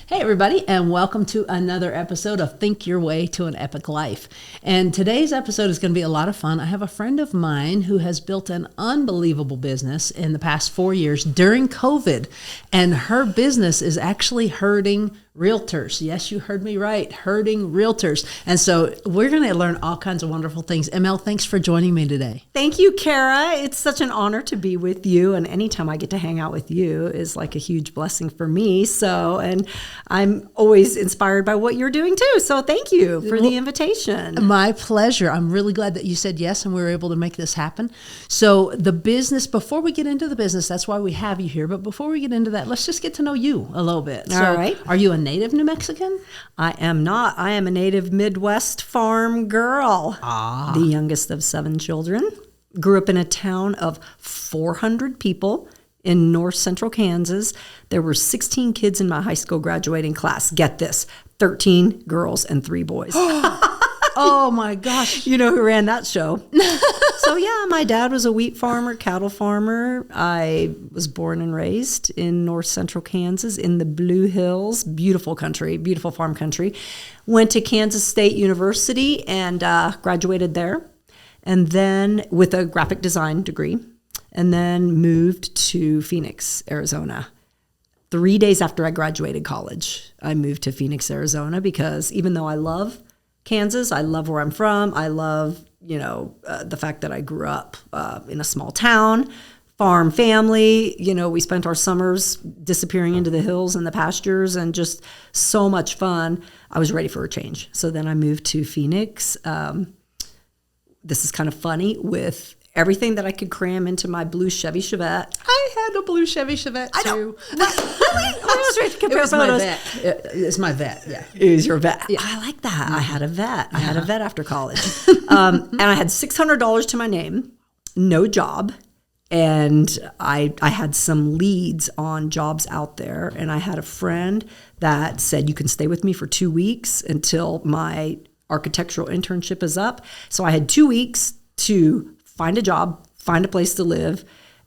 Hey, everybody, and welcome to another episode of Think Your Way to an Epic Life. And today's episode is going to be a lot of fun. I have a friend of mine who has built an unbelievable business in the past 4 years during COVID, and her business is actually herding realtors. Yes, you heard me right, herding realtors. And so we're going to learn all kinds of wonderful things. ML, thanks for joining me today. Thank you, Kara. It's such an honor to be with you. And anytime I get to hang out with you is like a huge blessing for me. And I'm always inspired by what you're doing too. So thank you for the invitation. My pleasure. I'm really glad that you said yes and we were able to make this happen. So the business, before we get into the business, that's why we have you here. But before we get into that, let's just get to know you a little bit. All right. Are you a native New Mexican? I am not. I am a native Midwest farm girl. The youngest of 7 children. Grew up in a town of 400 people in north central Kansas. There were 16 kids in my high school graduating class. Get this, 13 girls and 3 boys. Oh my gosh. You know who ran that show. So yeah, my dad was a wheat farmer, cattle farmer. I was born and raised in north central Kansas in the Blue Hills. Beautiful country, beautiful farm country. Went to Kansas State University and graduated there. And then with a graphic design degree. And then moved to Phoenix, Arizona. 3 days after I graduated college, I moved to Phoenix, Arizona, because even though I love Kansas, I love where I'm from. I love, the fact that I grew up in a small town, farm family. We spent our summers disappearing into the hills and the pastures and just so much fun. I was ready for a change. So then I moved to Phoenix. This is kind of funny with everything that I could cram into my blue Chevy Chevette. I had a blue Chevy Chevette too. Really? I was ready to compare photos. It's my vet, yeah. It was your vet. Yeah. I like that. I had a vet. I had a vet after college. And I had $600 to my name, no job. And I had some leads on jobs out there. And I had a friend that said, you can stay with me for 2 weeks until my architectural internship is up. So I had 2 weeks to find a job, find a place to live,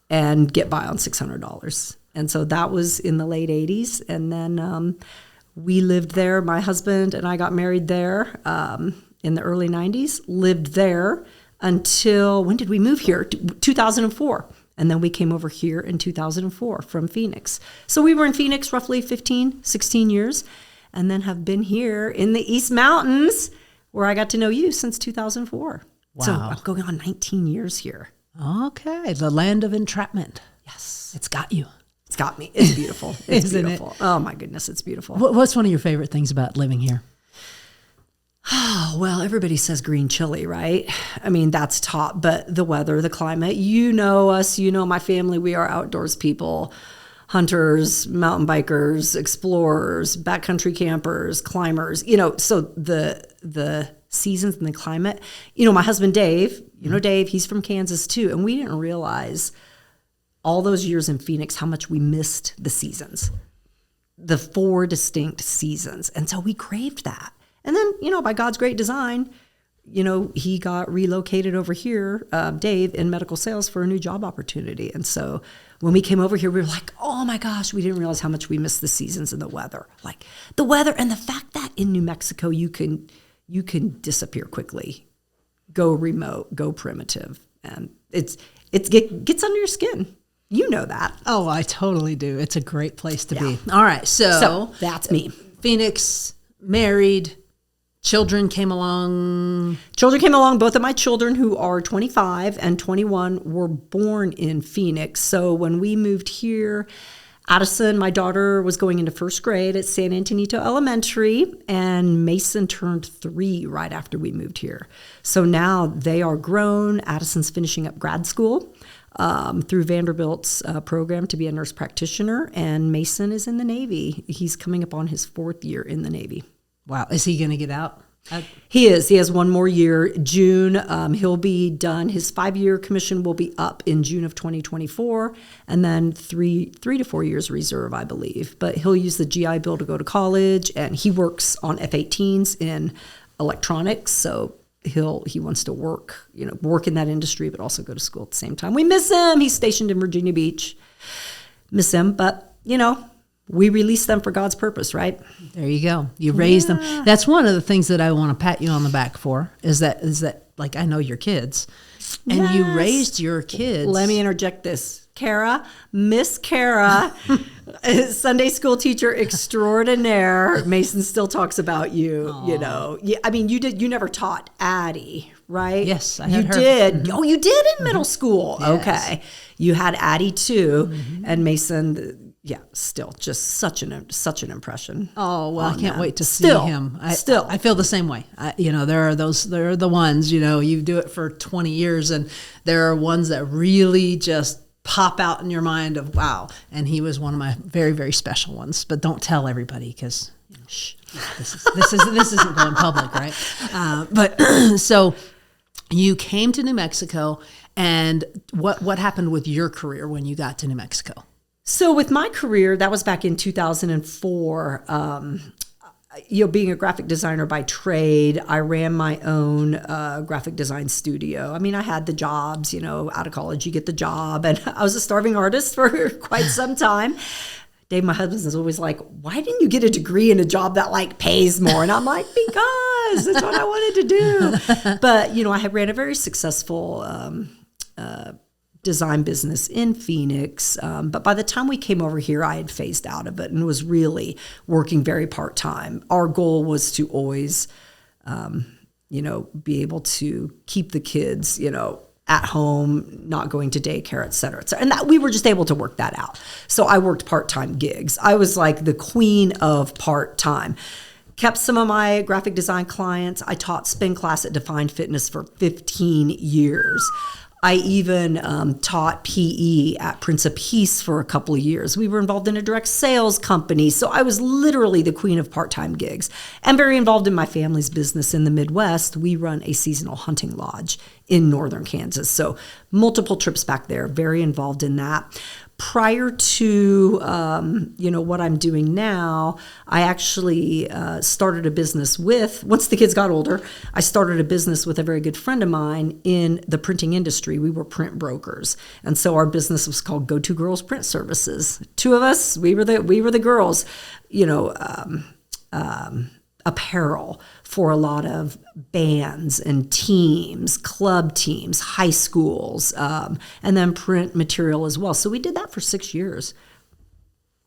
and get by on $600. And so that was in the late 80s. And then we lived there. My husband and I got married there in the early 90s, lived there until, when did we move here? 2004. And then we came over here in 2004 from Phoenix. So we were in Phoenix roughly 15, 16 years, and then have been here in the East Mountains where I got to know you since 2004. Wow. So I'm going on 19 years here. Okay, the land of entrapment. Yes. It's got you. It's got me. It's beautiful. It's Isn't beautiful. it? Oh, my goodness. It's beautiful. What's one of your favorite things about living here? Oh, well, everybody says green chili, right? I mean, that's top. But the weather, the climate, you know us, you know my family. We are outdoors people, hunters, mountain bikers, explorers, backcountry campers, climbers. So the seasons and the climate. My husband Dave, Dave, he's from Kansas too. And we didn't realize all those years in Phoenix how much we missed the seasons, the 4 distinct seasons. And so we craved that. And then, by God's great design, he got relocated over here, Dave, in medical sales for a new job opportunity. And so when we came over here, we were like, oh my gosh, we didn't realize how much we missed the seasons and the weather. Like the weather and the fact that in New Mexico, you can disappear quickly, go remote, go primitive. And it gets under your skin. You know that. Oh, I totally do. It's a great place to be. All right. So that's me. Phoenix, married, children came along. Both of my children, who are 25 and 21, were born in Phoenix. So when we moved here, Addison, my daughter, was going into first grade at San Antonito Elementary, and Mason turned 3 right after we moved here. So now they are grown. Addison's finishing up grad school through Vanderbilt's program to be a nurse practitioner, and Mason is in the Navy. He's coming up on his 4th year in the Navy. Wow. Is he going to get out? He is. He has 1 more year. June, he'll be done. His 5-year commission will be up in June of 2024, and then 3 to 4 years reserve, I believe. But he'll use the GI Bill to go to college, and he works on F-18s in electronics, so he wants to work in that industry, but also go to school at the same time. We miss him. He's stationed in Virginia Beach. Miss him, but we release them for God's purpose, right? There you go. You raise them. That's one of the things that I want to pat you on the back for is that like, I know your kids and you raised your kids. Let me interject this. Kara, Miss Kara, Sunday school teacher extraordinaire. Mason still talks about you. Aww. You know. Yeah, I mean, you never taught Addie, right? Yes, I had her. Did. Mm-hmm. Oh, you did in middle school. Yes. Okay, you had Addie too, and Mason. Yeah, still just such an impression. Oh well, I can't wait to see him. I feel the same way. There are the ones. You do it for 20 years, and there are ones that really just pop out in your mind of wow. And he was one of my very, very special ones. But don't tell everybody because this isn't going public, right? But so you came to New Mexico, and what happened with your career when you got to New Mexico? So with my career, that was back in 2004. Being a graphic designer by trade, I ran my own graphic design studio. I mean, I had the jobs, out of college, you get the job. And I was a starving artist for quite some time. Dave, my husband, is always like, why didn't you get a degree in a job that pays more? And I'm like, because that's what I wanted to do. But, I had ran a very successful design business in Phoenix. But by the time we came over here, I had phased out of it and was really working very part-time. Our goal was to always, be able to keep the kids, at home, not going to daycare, et cetera, et cetera. And that we were just able to work that out. So I worked part-time gigs. I was like the queen of part-time. Kept some of my graphic design clients. I taught spin class at Defined Fitness for 15 years. I even taught PE at Prince of Peace for a couple of years. We were involved in a direct sales company. So I was literally the queen of part-time gigs and very involved in my family's business in the Midwest. We run a seasonal hunting lodge in northern Kansas. So multiple trips back there, very involved in that. Prior to, what I'm doing now, I actually started a business once the kids got older, I started a business with a very good friend of mine in the printing industry. We were print brokers. And so our business was called Go-To Girls Print Services. Two of us, we were the girls, apparel for a lot of bands and teams, club teams, high schools, and then print material as well. So we did that for 6 years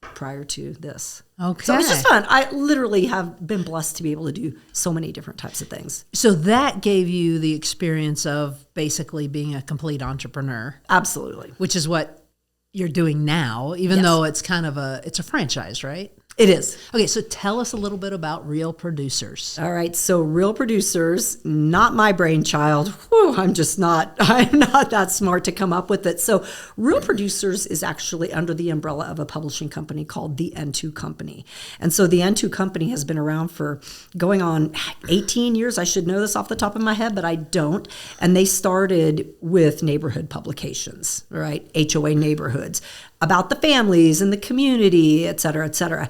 prior to this. Okay. So it was just fun. I literally have been blessed to be able to do so many different types of things. So that gave you the experience of basically being a complete entrepreneur. Absolutely. Which is what you're doing now, even though it's kind of it's a franchise, right? It is. Okay, so tell us a little bit about Real Producers. All right, so Real Producers, not my brainchild. Whew, I'm not that smart to come up with it. So Real Producers is actually under the umbrella of a publishing company called the N2 Company. And so the N2 Company has been around for going on 18 years. I should know this off the top of my head, but I don't. And they started with neighborhood publications, right? HOA neighborhoods, about the families and the community, et cetera, et cetera.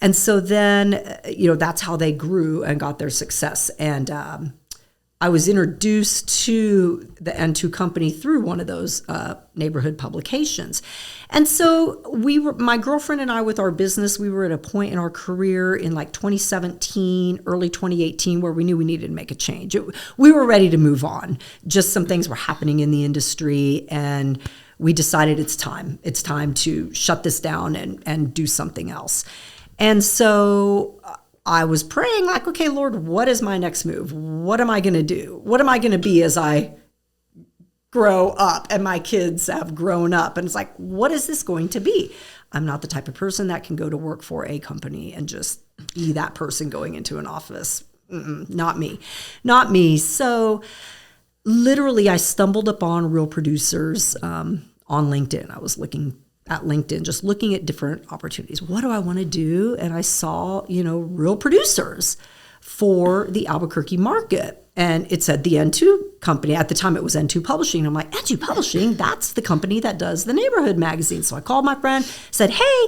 And so then, that's how they grew and got their success. And I was introduced to the N2 Company through one of those neighborhood publications. And so my girlfriend and I with our business, we were at a point in our career in 2017, early 2018, where we knew we needed to make a change. We were ready to move on. Just some things were happening in the industry, and we decided it's time. It's time to shut this down and do something else. And so I was praying okay, Lord, what is my next move? What am I going to do? What am I going to be as I grow up and my kids have grown up? And it's what is this going to be? I'm not the type of person that can go to work for a company and just be that person going into an office. Not me. So literally, I stumbled upon Real Producers on LinkedIn. I was looking at LinkedIn, just looking at different opportunities. What do I want to do? And I saw, Real Producers for the Albuquerque market. And it said the N2 Company. At the time, it was N2 Publishing. I'm like, N2 Publishing? That's the company that does the neighborhood magazine. So I called my friend, said, hey,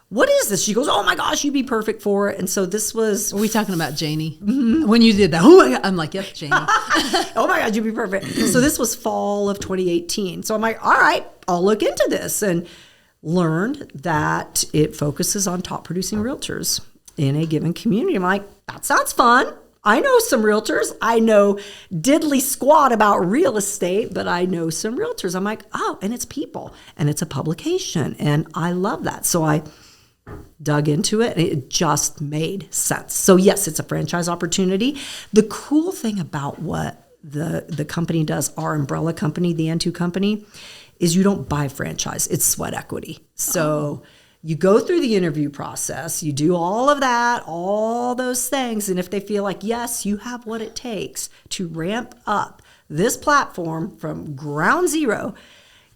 what is this? She goes, oh my gosh, you'd be perfect for it. And so this was... Are we talking about Janie? Mm-hmm. When you did that, oh my God. I'm like, yep, Janie. Oh my God, you'd be perfect. So this was fall of 2018. So I'm like, all right, I'll look into this. And learned that it focuses on top producing realtors in a given community. I'm like, that sounds fun. I know some realtors. I know diddly squat about real estate, but I know some realtors. I'm like, oh, and it's people and it's a publication. And I love that. So I dug into it and it just made sense. So yes, it's a franchise opportunity. The cool thing about what the company does, our umbrella company, the N2 company, is you don't buy franchise. It's sweat equity. So you go through the interview process, you do all of that, all those things. And if they feel like, yes, you have what it takes to ramp up this platform from ground zero,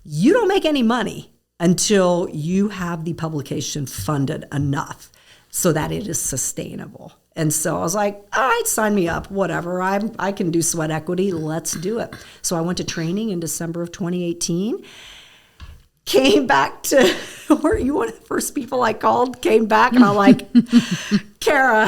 you don't make any money until you have the publication funded enough so that it is sustainable. And so I was like, all right, sign me up, whatever. I can do sweat equity. Let's do it. So I went to training in December of 2018. Came back to, were you one of the first people I called? Came back and I'm like, Kara,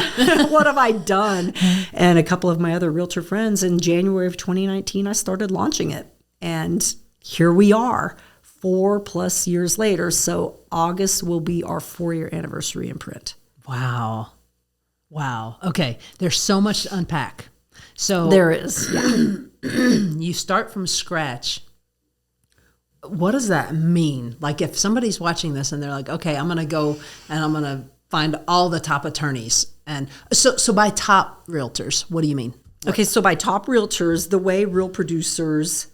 what have I done? And a couple of my other realtor friends in January of 2019, I started launching it. And here we are 4+ years later. So August will be our 4-year anniversary in print. Wow. Okay. There's so much to unpack. So there is. Yeah. You start from scratch. What does that mean? Like if somebody's watching this and they're like, okay, I'm going to go and I'm going to find all the top attorneys. And so by top realtors, what do you mean? Okay. So by top realtors, the way Real Producers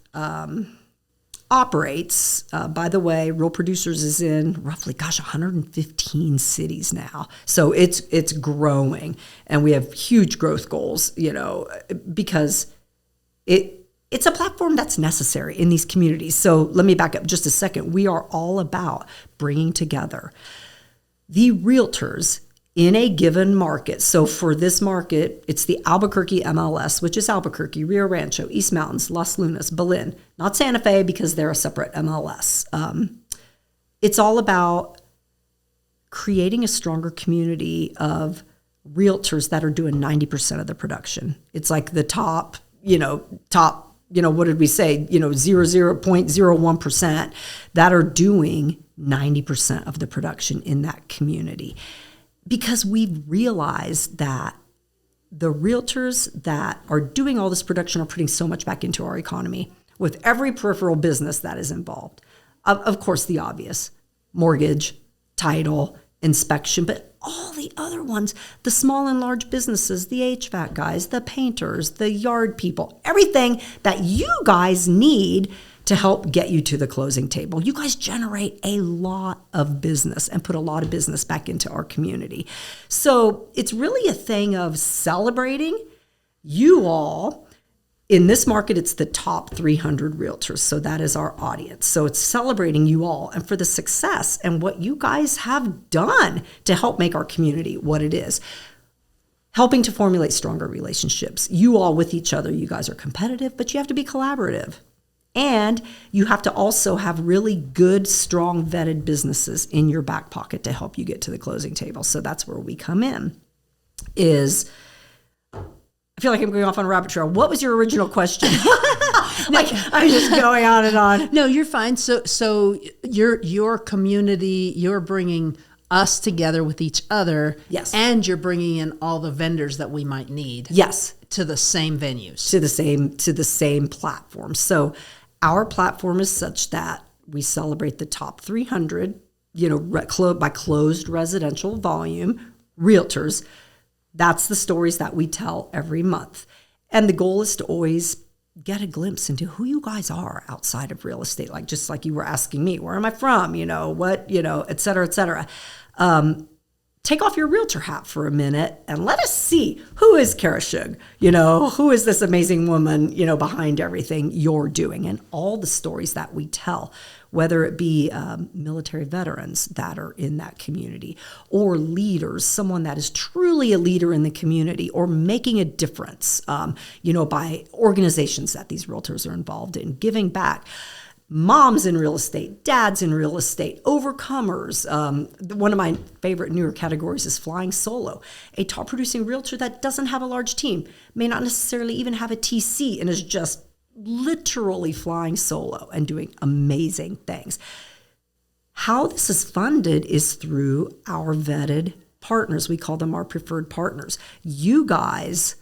operates, by the way, Real Producers is in roughly, 115 cities now. So it's growing and we have huge growth goals, because it's a platform that's necessary in these communities. So let me back up just a second. We are all about bringing together the realtors in a given market. So for this market, it's the Albuquerque MLS, which is Albuquerque, Rio Rancho, East Mountains, Las Lunas, Belen, not Santa Fe because they're a separate MLS. It's all about creating a stronger community of realtors that are doing 90% of the production. It's like the top, what did we say? 0.01% that are doing 90% of the production in that community. Because we've realized that the realtors that are doing all this production are putting so much back into our economy with every peripheral business that is involved. Of course, the obvious, mortgage, title, inspection, but all the other ones, the small and large businesses, the HVAC guys, the painters, the yard people, everything that you guys need to help get you to the closing table. You guys generate a lot of business and put a lot of business back into our community. So it's really a thing of celebrating you all. In this market, it's the top 300 realtors. So that is our audience. So it's celebrating you all and for the success and what you guys have done to help make our community what it is. Helping to formulate stronger relationships. You all with each other, you guys are competitive, but you have to be collaborative. And you have to also have really good, strong, vetted businesses in your back pocket to help you get to the closing table. So that's where we come in. I feel like I'm going off on a rabbit trail. What was your original question? I'm just going on and on. No, you're fine. So your community, you're bringing us together with each other. Yes. And you're bringing in all the vendors that we might need. Yes. To the same venues. To the same platform. So our platform is such that we celebrate the top 300, by closed residential volume realtors. That's the stories that we tell every month. And the goal is to always get a glimpse into who you guys are outside of real estate. Like, just like you were asking me, where am I from? Et cetera, et cetera. Take off your realtor hat for a minute and let us see who is Kara Schug, who is this amazing woman, behind everything you're doing and all the stories that we tell, whether it be military veterans that are in that community or leaders, someone that is truly a leader in the community or making a difference, by organizations that these realtors are involved in, giving back. Moms in real estate, dads in real estate, overcomers. One of my favorite newer categories is flying solo. A top producing realtor that doesn't have a large team, may not necessarily even have a TC and is just literally flying solo and doing amazing things. How this is funded is through our vetted partners. We call them our preferred partners. You guys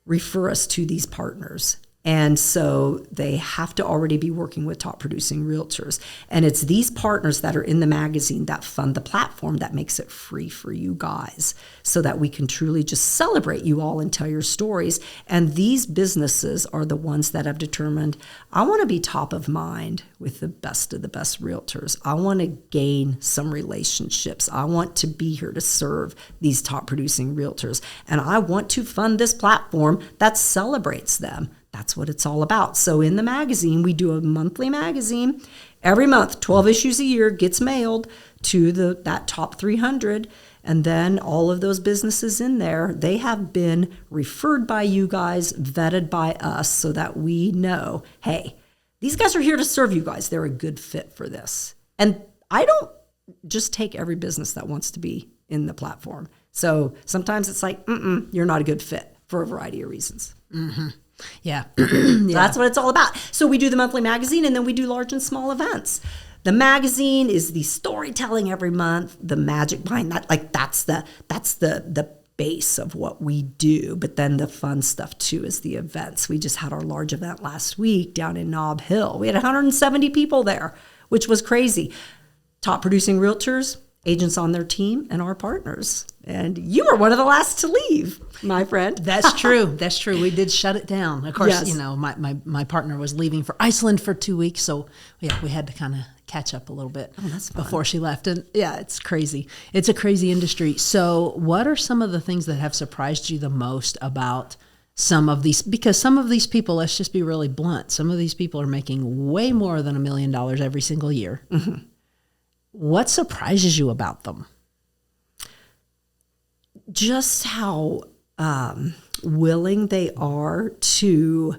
refer us to these partners. And so they have to already be working with top producing realtors. And it's these partners that are in the magazine that fund the platform that makes it free for you guys so that we can truly just celebrate you all and tell your stories. And these businesses are the ones that have determined, I want to be top of mind with the best of the best realtors. I want to gain some relationships. I want to be here to serve these top producing realtors. And I want to fund this platform that celebrates them. That's what it's all about. So in the magazine, we do a monthly magazine. Every month, 12 issues a year gets mailed to that top 300. And then all of those businesses in there, they have been referred by you guys, vetted by us so that we know, hey, these guys are here to serve you guys. They're a good fit for this. And I don't just take every business that wants to be in the platform. So sometimes it's like, you're not a good fit for a variety of reasons. Mm-hmm. Yeah. That's what it's all about. So we do the monthly magazine and then we do large and small events. The magazine is the storytelling every month, the magic behind that. Like that's the base of what we do. But then the fun stuff too is the events. We just had our large event last week down in Nob Hill. We had 170 people there, which was crazy. Top producing realtors, agents on their team, and our partners. And you were one of the last to leave, my friend. That's true. That's true. We did shut it down. Of course, Yes. My partner was leaving for Iceland for 2 weeks. So, yeah, we had to kind of catch up a little bit before she left. And, yeah, it's crazy. It's a crazy industry. So what are some of the things that have surprised you the most about some of these? Because some of these people, let's just be really blunt, some of these people are making way more than $1 million every single year. Mm-hmm. What surprises you about them? Just how willing they are to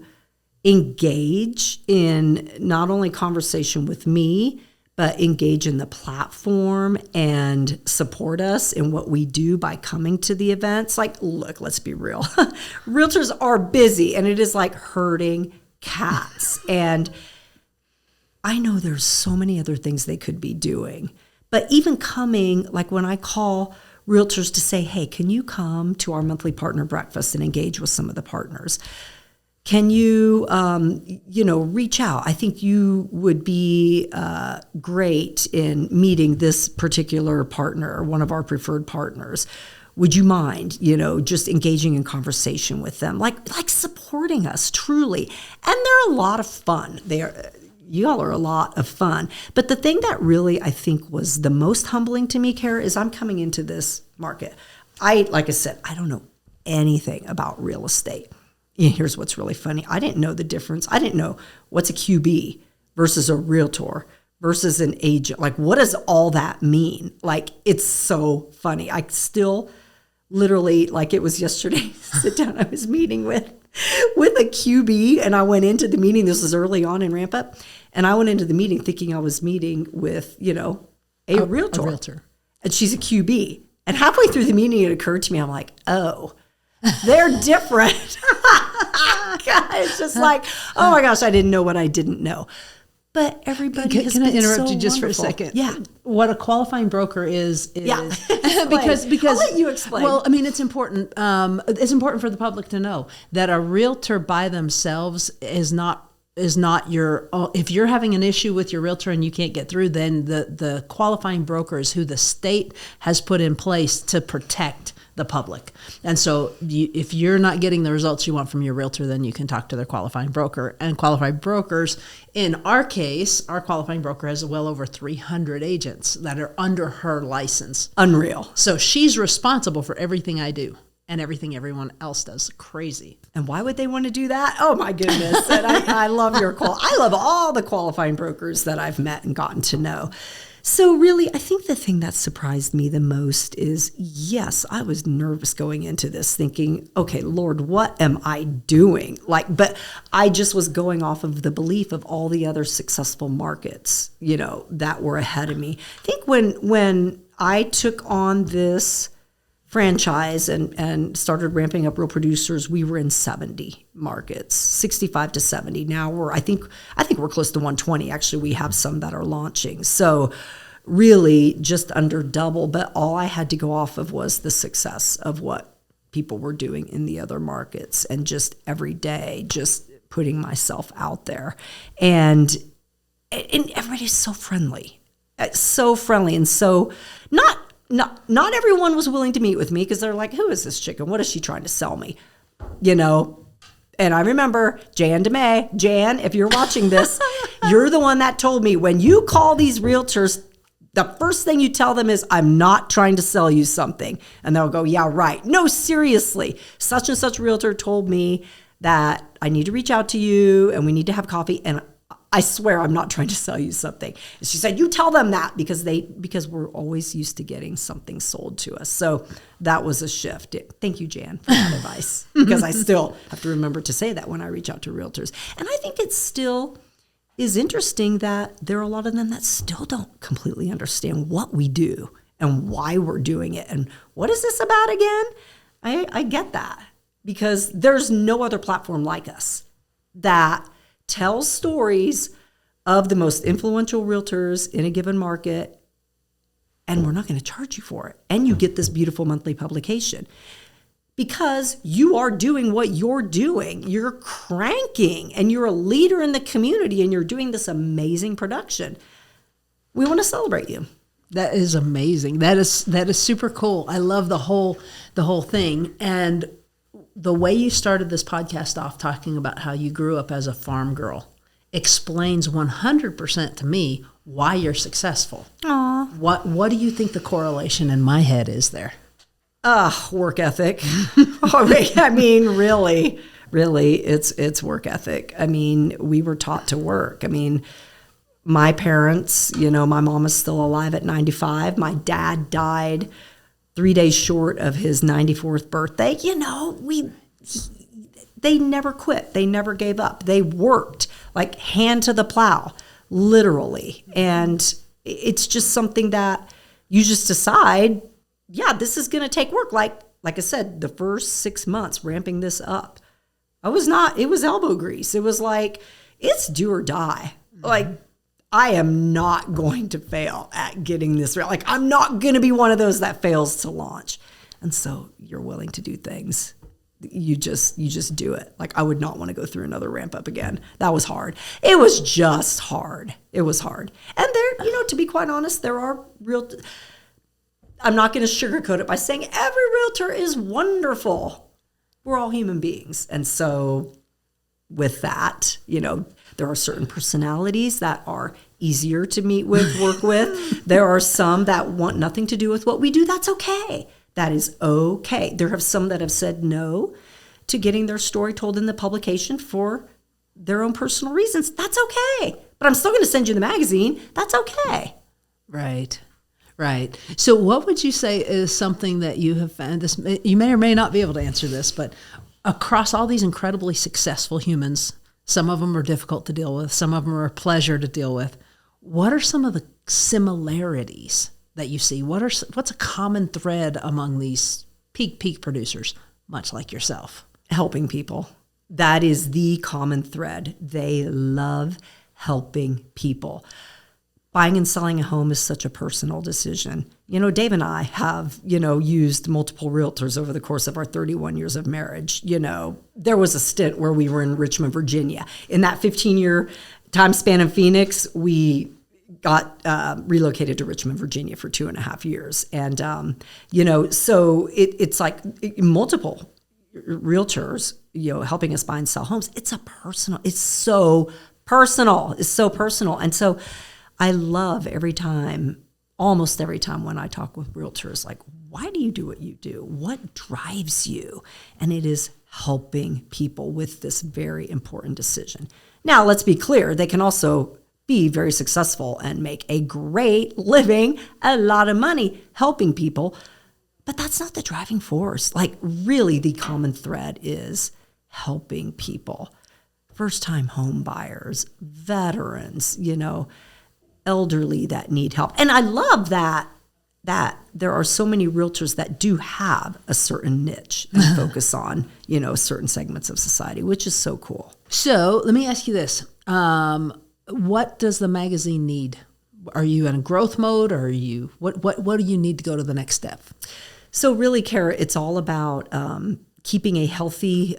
engage in not only conversation with me, but engage in the platform and support us in what we do by coming to the events. Like, look, let's be real. Realtors are busy and it is like herding cats. And I know there's so many other things they could be doing, but even coming, like when I call realtors to say, hey, can you come to our monthly partner breakfast and engage with some of the partners? Can you, reach out? I think you would be great in meeting this particular partner, one of our preferred partners. Would you mind, just engaging in conversation with them, like supporting us truly? And they're a lot of fun. Y'all are a lot of fun. But the thing that really, I think, was the most humbling to me, Kara, is I'm coming into this market. Like I said, I don't know anything about real estate. Here's what's really funny. I didn't know the difference. I didn't know what's a QB versus a realtor versus an agent. Like, what does all that mean? Like, it's so funny. I still literally, like it was yesterday, sit down, I was meeting with a QB, and I went into the meeting. This was early on in ramp up. And I went into the meeting thinking I was meeting with, a realtor. A realtor. And she's a QB. And halfway through the meeting, it occurred to me, I'm like, oh, they're different. God, it's just like, oh my gosh, I didn't know what I didn't know. But everybody has Can I been interrupt so you just wonderful. for a second? Yeah. What a qualifying broker is Yeah. because I'll let you explain. Well, I mean, it's important. It's important for the public to know that a realtor by themselves is not your. If you're having an issue with your realtor and you can't get through, then the qualifying broker is who the state has put in place to protect the public. And so if you're not getting the results you want from your realtor, then you can talk to their qualifying broker. And qualified brokers, in our case, our qualifying broker has well over 300 agents that are under her license. Unreal. So she's responsible for everything I do and everything everyone else does. Crazy. And why would they want to do that? Oh my goodness. And I love I love all the qualifying brokers that I've met and gotten to know. So really, I think the thing that surprised me the most is, yes, I was nervous going into this thinking, okay, Lord, what am I doing? But I just was going off of the belief of all the other successful markets, that were ahead of me. I think when I took on this franchise and started ramping up real producers, we were in 70 markets, 65 to 70. Now I think we're close to 120. Actually, we have some that are launching. So really just under double. But all I had to go off of was the success of what people were doing in the other markets, and just every day, just putting myself out there. And everybody's so friendly. And so not everyone was willing to meet with me, because they're like, who is this chicken? What is she trying to sell me? And I remember Jan DeMay. Jan, if you're watching this, you're the one that told me, when you call these realtors, the first thing you tell them is, I'm not trying to sell you something. And they'll go, yeah, right. No, seriously. Such and such realtor told me that I need to reach out to you and we need to have coffee. And I swear I'm not trying to sell you something. And she said, you tell them that, because we're always used to getting something sold to us. So that was a shift. Thank you, Jan, for that advice, because I still have to remember to say that when I reach out to realtors. And I think it still is interesting that there are a lot of them that still don't completely understand what we do and why we're doing it. And what is this about again? I get that, because there's no other platform like us that tells stories of the most influential realtors in a given market, and we're not going to charge you for it. And you get this beautiful monthly publication because you are doing what you're doing. You're cranking, and you're a leader in the community, and you're doing this amazing production. We want to celebrate you. That is amazing. That is super cool. I love the whole thing. And the way you started this podcast off talking about how you grew up as a farm girl explains 100% to me why you're successful. Aww. What do you think the correlation in my head is there? Work ethic. I mean, really, it's work ethic. I mean, we were taught to work. I mean, my parents, my mom is still alive at 95. My dad died 3 days short of his 94th birthday. They never quit. They never gave up. They worked like hand to the plow, literally. And it's just something that you just decide, yeah, this is going to take work. Like I said, the first 6 months ramping this up, it was elbow grease. It was like, it's do or die. Mm-hmm. Like, I am not going to fail at getting this right. Like, I'm not going to be one of those that fails to launch. And so you're willing to do things. You just do it. Like, I would not want to go through another ramp up again. That was hard. It was just hard. It was hard. And there, to be quite honest, there are I'm not going to sugarcoat it by saying every realtor is wonderful. We're all human beings. And so with that, there are certain personalities that are easier to meet with, work with. There are some that want nothing to do with what we do. That's okay. That is okay. There are some that have said no to getting their story told in the publication for their own personal reasons. That's okay. But I'm still going to send you the magazine. That's okay. Right. So what would you say is something that you have found, this, you may or may not be able to answer this, but across all these incredibly successful humans, some of them are difficult to deal with, some of them are a pleasure to deal with. What are some of the similarities that you see? What's a common thread among these peak producers, much like yourself? Helping people. That is the common thread. They love helping people. Buying and selling a home is such a personal decision. Dave and I have, used multiple realtors over the course of our 31 years of marriage. There was a stint where we were in Richmond, Virginia. In that 15-year time span in Phoenix, we got relocated to Richmond, Virginia for 2.5 years. And, so it's like multiple realtors, helping us buy and sell homes. It's so personal. And so I love almost every time when I talk with realtors, like, why do you do what you do? What drives you? And it is helping people with this very important decision. Now, let's be clear. They can also be very successful and make a great living, a lot of money helping people. But that's not the driving force. Like, really, the common thread is helping people. First-time home buyers, veterans, elderly that need help. And I love that there are so many realtors that do have a certain niche and focus on, certain segments of society, which is so cool. So let me ask you this. What does the magazine need? Are you in a growth mode, or are you what do you need to go to the next step? So really, Kara, it's all about keeping a healthy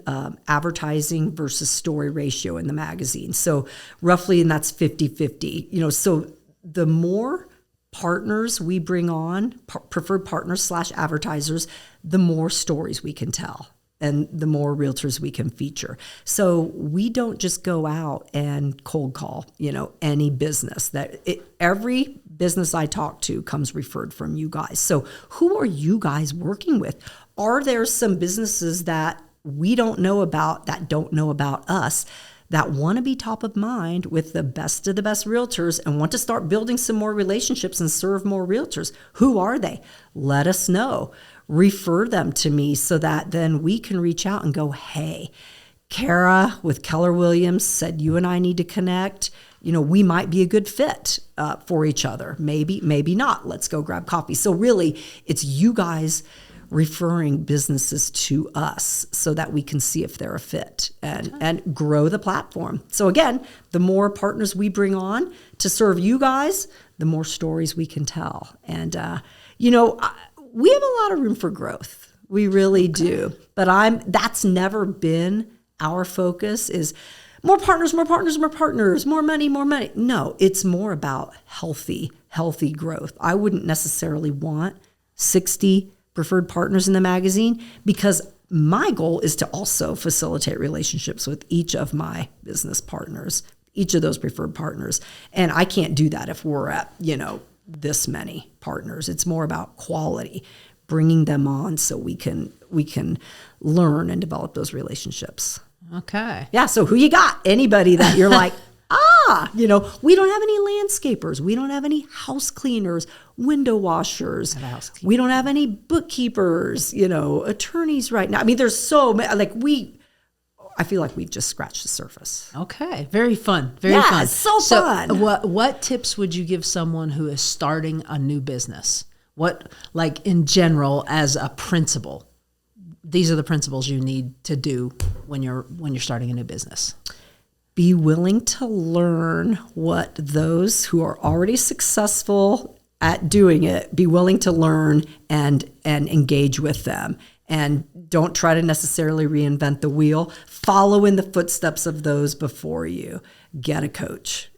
advertising versus story ratio in the magazine. So roughly, and that's 50-50. So the more partners we bring on, preferred partners / advertisers, the more stories we can tell and the more realtors we can feature. So we don't just go out and cold call, any business. Every business I talk to comes referred from you guys. So who are you guys working with? Are there some businesses that we don't know about, that don't know about us, that want to be top of mind with the best of the best realtors and want to start building some more relationships and serve more realtors? Who are they? Let us know. Refer them to me so that then we can reach out and go, hey, Kara with Keller Williams said you and I need to connect. We might be a good fit for each other. Maybe, maybe not. Let's go grab coffee. So really, it's you guys referring businesses to us so that we can see if they're a fit and grow the platform. So again, the more partners we bring on to serve you guys, the more stories we can tell. And, we have a lot of room for growth. We really do. But that's never been our focus is more partners, more partners, more partners, more money, more money. No, it's more about healthy growth. I wouldn't necessarily want 60 preferred partners in the magazine because my goal is to also facilitate relationships with each of my business partners, each of those preferred partners. And I can't do that if we're at, this many partners. It's more about quality, bringing them on so we can learn and develop those relationships. Okay. Yeah. So who you got? Anybody that you're like, we don't have any landscapers. We don't have any house cleaners, window washers. We don't have any bookkeepers, attorneys right now. I mean, there's so many, I feel like we've just scratched the surface. Okay. Very fun. Very fun. So fun. What tips would you give someone who is starting a new business? What, in general, as a principle, these are the principles you need to do when you're starting a new business. Be willing to learn what those who are already successful at doing it, be willing to learn and engage with them. And don't try to necessarily reinvent the wheel. Follow in the footsteps of those before you. Get a coach.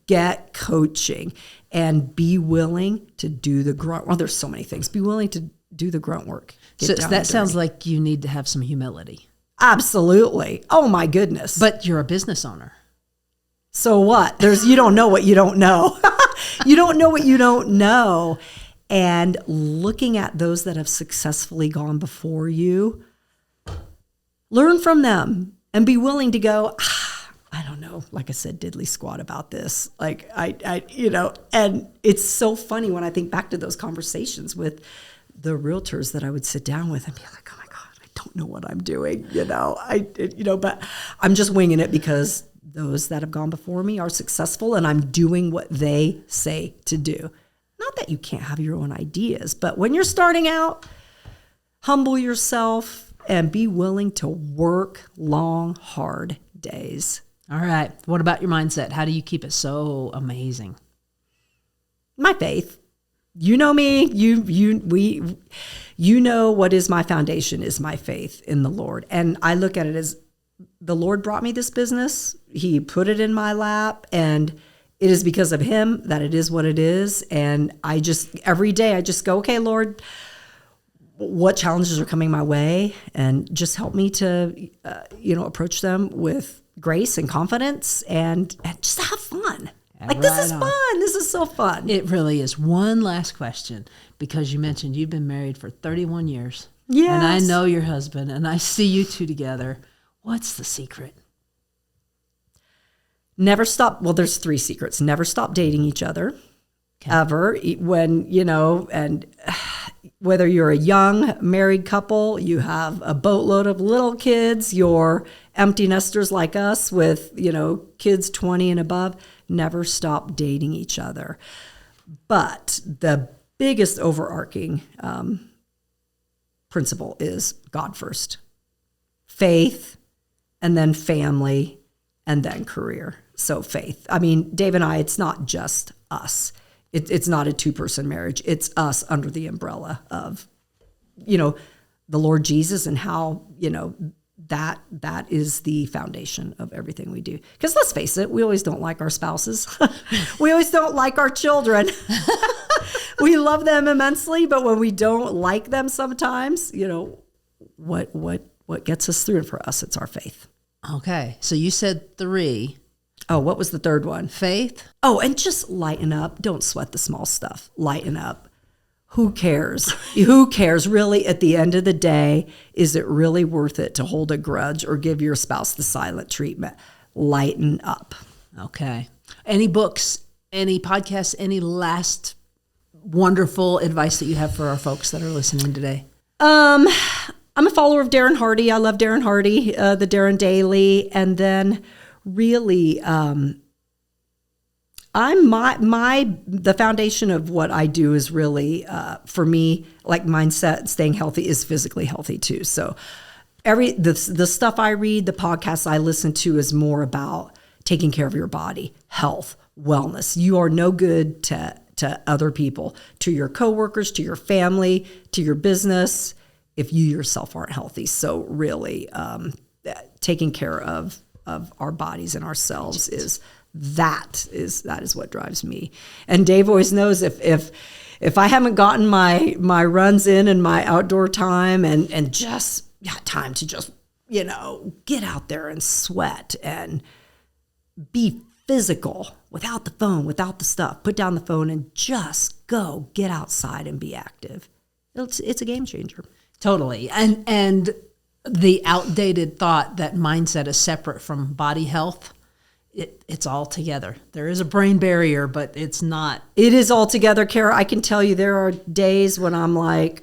Get coaching. And be willing to do the grunt. Well, there's so many things. Be willing to do the grunt work. So that sounds like you need to have some humility. Absolutely. Oh my goodness. But you're a business owner. So what? You don't know what you don't know. You don't know what you don't know. And looking at those that have successfully gone before you, learn from them and be willing to go, I don't know, like I said, diddly squat about this. And it's so funny when I think back to those conversations with the realtors that I would sit down with and be like, oh my God, I don't know what I'm doing, but I'm just winging it because those that have gone before me are successful and I'm doing what they say to do. Not that you can't have your own ideas, but when you're starting out, humble yourself and be willing to work long, hard days. All right. What about your mindset? How do you keep it so amazing? My faith. You know me. You know what is my foundation is my faith in the Lord. And I look at it as the Lord brought me this business. He put it in my lap and it is because of him that it is what it is. And every day I just go, okay, Lord, what challenges are coming my way? And just help me to, approach them with grace and confidence and just have fun. This is fun. This is so fun. It really is. One last question, because you mentioned you've been married for 31 years. Yes. And I know your husband and I see you two together. What's the secret? Never stop. Well, there's 3 secrets. Never stop dating each other, ever. When, and whether you're a young married couple, you have a boatload of little kids, you're empty nesters like us with, kids 20 and above, never stop dating each other. But the biggest overarching principle is God first. Faith, and then family, and then career. So faith. I mean, Dave and I, it's not just us. It's not a two-person marriage. It's us under the umbrella of, the Lord Jesus, and how, that is the foundation of everything we do. Because let's face it, we always don't like our spouses. We always don't like our children. We love them immensely, but when we don't like them sometimes, what gets us through? And for us, it's our faith. Okay. So you said 3. Oh, what was the third one? Faith. Oh, and just lighten up. Don't sweat the small stuff. Lighten up. Who cares? Who cares? Really, at the end of the day, is it really worth it to hold a grudge or give your spouse the silent treatment? Lighten up. Okay. Any books, any podcasts, any last wonderful advice that you have for our folks that are listening today? I'm a follower of Darren Hardy. I love Darren Hardy, the Darren Daily. And then really, the foundation of what I do is really, for me, like mindset, staying healthy is physically healthy too. So the stuff I read, the podcasts I listen to is more about taking care of your body, health, wellness. You are no good to other people, to your coworkers, to your family, to your business, if you yourself aren't healthy. So really, taking care of our bodies and ourselves is what drives me. And Dave always knows if I haven't gotten my runs in and my outdoor time and just got time to just, get out there and sweat and be physical without the phone, without the stuff, put down the phone and just go get outside and be active. It's a game changer. Totally. And the outdated thought that mindset is separate from body health, it's all together. There is a brain barrier, but it's not. It is all together, Kara. I can tell you there are days when I'm like,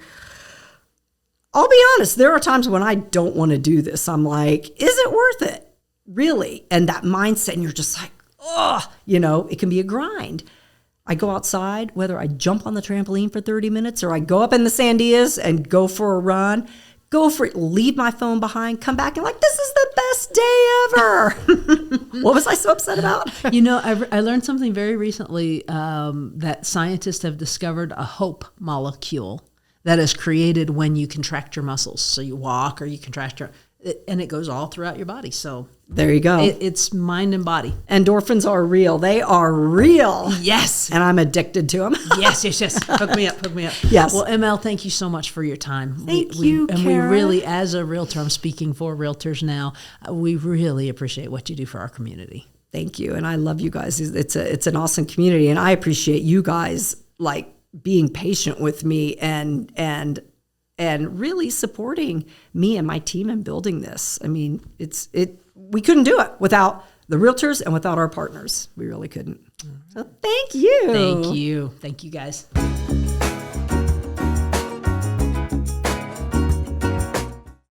I'll be honest, there are times when I don't want to do this. I'm like, is it worth it? Really? And that mindset, and you're just like, oh, it can be a grind. I go outside, whether I jump on the trampoline for 30 minutes or I go up in the sandias and go for a run, go for it, leave my phone behind, come back and like, this is the best day ever. What was I so upset about? I learned something very recently, that scientists have discovered a hope molecule that is created when you contract your muscles. So you walk or you contract and it goes all throughout your body. So there you go. It's mind and body. Endorphins are real. They are real. Yes. And I'm addicted to them. Yes. Hook me up. Yes. Well, ML, thank you so much for your time. Thank you, And Kara. we really, as a realtor, I'm speaking for realtors now, we really appreciate what you do for our community. Thank you. And I love you guys. It's an awesome community. And I appreciate you guys like being patient with me and really supporting me and my team in building this. I mean, we couldn't do it without the realtors and without our partners. We really couldn't. So thank you. Thank you, guys.